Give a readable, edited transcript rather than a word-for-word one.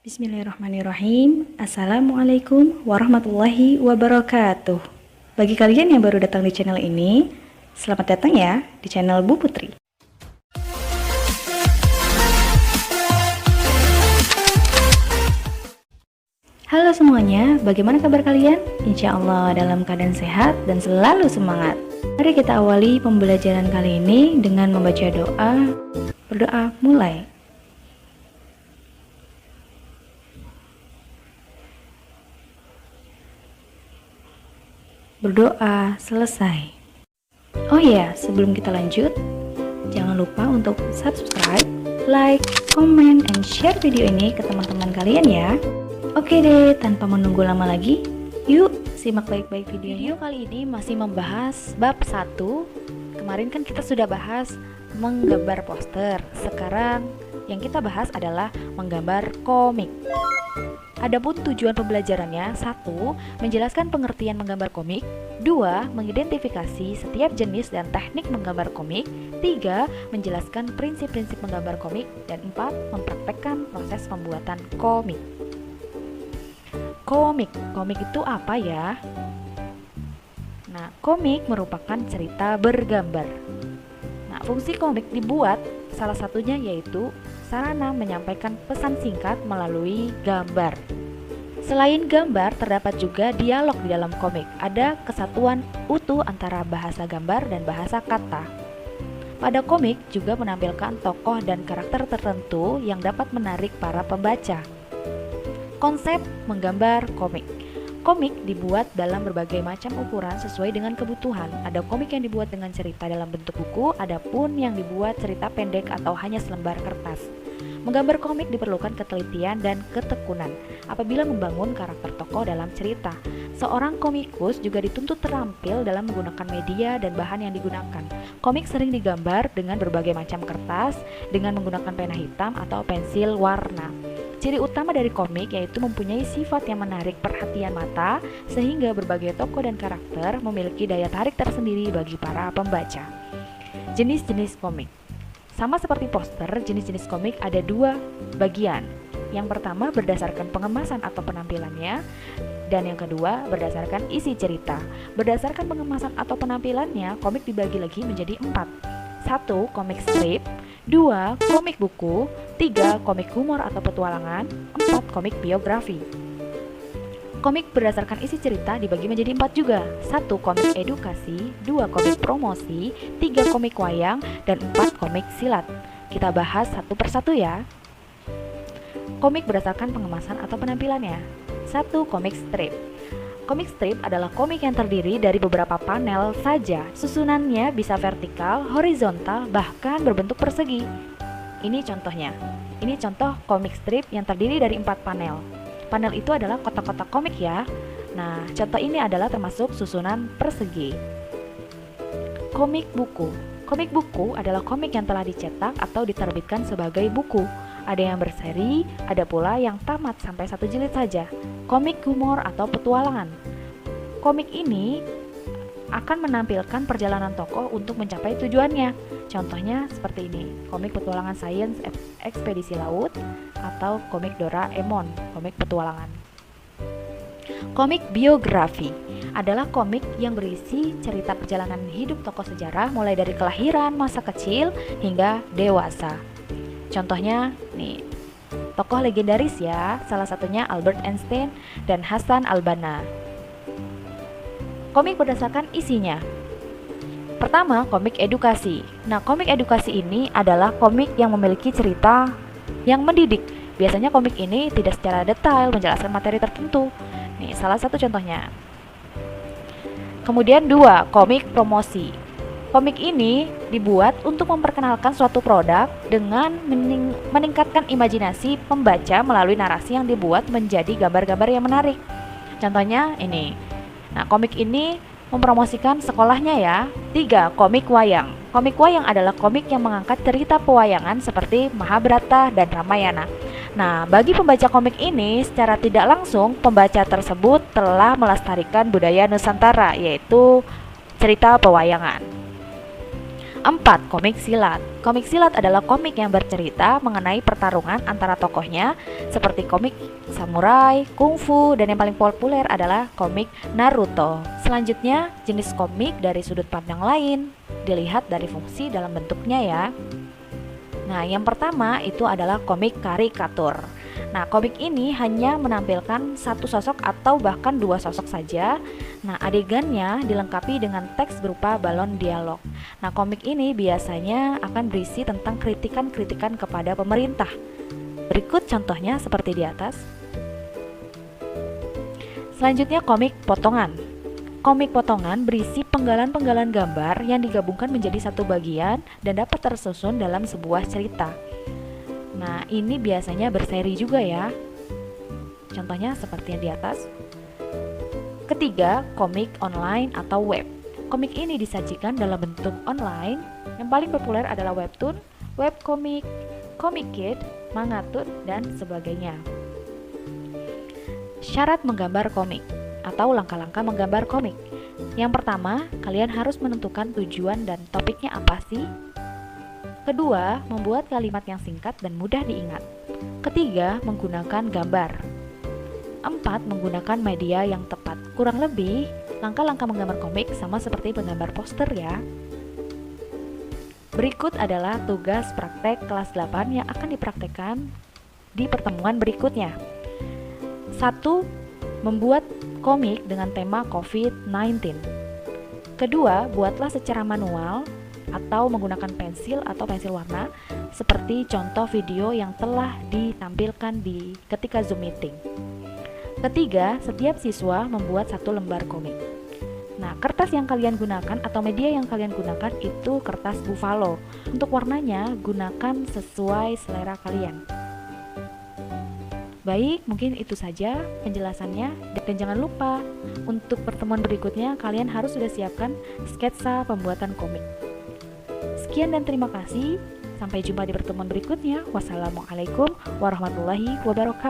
Bismillahirrahmanirrahim. Assalamualaikum warahmatullahi wabarakatuh. Bagi kalian yang baru datang di channel ini, selamat datang ya di channel Bu Putri. Halo semuanya, bagaimana kabar kalian? Insya Allah dalam keadaan sehat dan selalu semangat. Mari kita awali pembelajaran kali ini dengan membaca doa. Berdoa mulai. Berdoa selesai. Oh iya, sebelum kita lanjut, jangan lupa untuk subscribe, like, comment, and share video ini ke teman-teman kalian ya. Oke deh, tanpa menunggu lama lagi, yuk simak baik-baik videonya. Video kali ini masih membahas bab 1. Kemarin kan kita sudah bahas menggambar poster. Sekarang yang kita bahas adalah menggambar komik. Adapun tujuan pembelajarannya: 1. Menjelaskan pengertian menggambar komik. 2. Mengidentifikasi setiap jenis dan teknik menggambar komik. 3. Menjelaskan prinsip-prinsip menggambar komik. Dan 4. Mempraktekkan proses pembuatan komik. Komik itu apa ya? Nah, komik merupakan cerita bergambar. Nah, fungsi komik dibuat salah satunya yaitu sarana menyampaikan pesan singkat melalui gambar. Selain gambar, terdapat juga dialog di dalam komik. Ada kesatuan utuh antara bahasa gambar dan bahasa kata. Pada komik juga menampilkan tokoh dan karakter tertentu yang dapat menarik para pembaca. Konsep menggambar komik. Komik dibuat dalam berbagai macam ukuran sesuai dengan kebutuhan. Ada komik yang dibuat dengan cerita dalam bentuk buku, ada pun yang dibuat cerita pendek atau hanya selembar kertas. Menggambar komik diperlukan ketelitian dan ketekunan apabila membangun karakter tokoh dalam cerita. Seorang komikus juga dituntut terampil dalam menggunakan media dan bahan yang digunakan. Komik sering digambar dengan berbagai macam kertas, dengan menggunakan pena hitam atau pensil warna. Ciri utama dari komik yaitu mempunyai sifat yang menarik perhatian mata, sehingga berbagai tokoh dan karakter memiliki daya tarik tersendiri bagi para pembaca. Jenis-jenis komik. Sama seperti poster, jenis-jenis komik ada 2 bagian. Yang pertama berdasarkan pengemasan atau penampilannya, dan yang kedua berdasarkan isi cerita. Berdasarkan pengemasan atau penampilannya, komik dibagi lagi menjadi 4. 1. Komik strip. 2. Komik buku. 3. Komik humor atau petualangan. 4. Komik biografi. Komik berdasarkan isi cerita dibagi menjadi 4 juga. 1. Komik edukasi. 2. Komik promosi. 3. Komik wayang. Dan 4. Komik silat. Kita bahas satu persatu ya. Komik berdasarkan pengemasan atau penampilannya. 1. Komik strip. Komik strip adalah komik yang terdiri dari beberapa panel saja. Susunannya bisa vertikal, horizontal, bahkan berbentuk persegi. Ini contohnya. Ini contoh komik strip yang terdiri dari 4 panel. Panel itu adalah kotak-kotak komik ya. Nah, contoh ini adalah termasuk susunan persegi. Komik buku. Komik buku adalah komik yang telah dicetak atau diterbitkan sebagai buku. Ada yang berseri, ada pula yang tamat sampai 1 jilid saja. Komik humor atau petualangan. Komik ini akan menampilkan perjalanan tokoh untuk mencapai tujuannya. Contohnya seperti ini, komik petualangan sains ekspedisi laut atau komik Doraemon, komik petualangan. Komik biografi adalah komik yang berisi cerita perjalanan hidup tokoh sejarah mulai dari kelahiran, masa kecil hingga dewasa. Contohnya nih, tokoh legendaris ya, salah satunya Albert Einstein dan Hasan Albana. Komik berdasarkan isinya. Pertama, komik edukasi. Nah, komik edukasi ini adalah komik yang memiliki cerita yang mendidik. Biasanya komik ini tidak secara detail menjelaskan materi tertentu. Nih, salah satu contohnya. Kemudian 2, komik promosi. Komik ini dibuat untuk memperkenalkan suatu produk dengan meningkatkan imajinasi pembaca melalui narasi yang dibuat menjadi gambar-gambar yang menarik. Contohnya ini. Nah, komik ini mempromosikan sekolahnya ya. 3. Komik wayang. Komik wayang adalah komik yang mengangkat cerita pewayangan seperti Mahabharata dan Ramayana. Nah, bagi pembaca komik ini, secara tidak langsung pembaca tersebut telah melestarikan budaya Nusantara, yaitu cerita pewayangan. 4. Komik silat. Komik silat adalah komik yang bercerita mengenai pertarungan antara tokohnya seperti komik samurai, kungfu, dan yang paling populer adalah komik Naruto. Selanjutnya, jenis komik dari sudut pandang lain, dilihat dari fungsi dalam bentuknya ya. Nah, yang pertama itu adalah komik karikatur. Nah, komik ini hanya menampilkan satu sosok atau bahkan dua sosok saja. Nah, adegannya dilengkapi dengan teks berupa balon dialog. Nah, komik ini biasanya akan berisi tentang kritikan-kritikan kepada pemerintah. Berikut contohnya seperti di atas. Selanjutnya komik potongan. Komik potongan berisi penggalan-penggalan gambar yang digabungkan menjadi satu bagian dan dapat tersusun dalam sebuah cerita. Nah, ini biasanya berseri juga ya. Contohnya seperti yang di atas. Ketiga, komik online atau web. Komik ini disajikan dalam bentuk online. Yang paling populer adalah webtoon, webcomic, comic kid, mangatun, dan sebagainya. Syarat menggambar komik atau langkah-langkah menggambar komik. Yang pertama, kalian harus menentukan tujuan dan topiknya apa sih? Kedua, membuat kalimat yang singkat dan mudah diingat. Ketiga, menggunakan gambar. 4. Menggunakan media yang tepat. Kurang lebih, langkah-langkah menggambar komik sama seperti menggambar poster ya. Berikut adalah tugas praktek kelas 8 yang akan dipraktekkan di pertemuan berikutnya. 1. Membuat komik dengan tema COVID-19. Kedua, buatlah secara manual atau menggunakan pensil atau pensil warna seperti contoh video yang telah ditampilkan ketika Zoom meeting. Ketiga, setiap siswa membuat satu lembar komik. Nah, kertas yang kalian gunakan atau media yang kalian gunakan itu kertas buffalo. Untuk warnanya, gunakan sesuai selera kalian. Baik, mungkin itu saja penjelasannya. Dan jangan lupa, untuk pertemuan berikutnya kalian harus sudah siapkan sketsa pembuatan komik. Sekian dan terima kasih. Sampai jumpa di pertemuan berikutnya. Wassalamualaikum warahmatullahi wabarakatuh.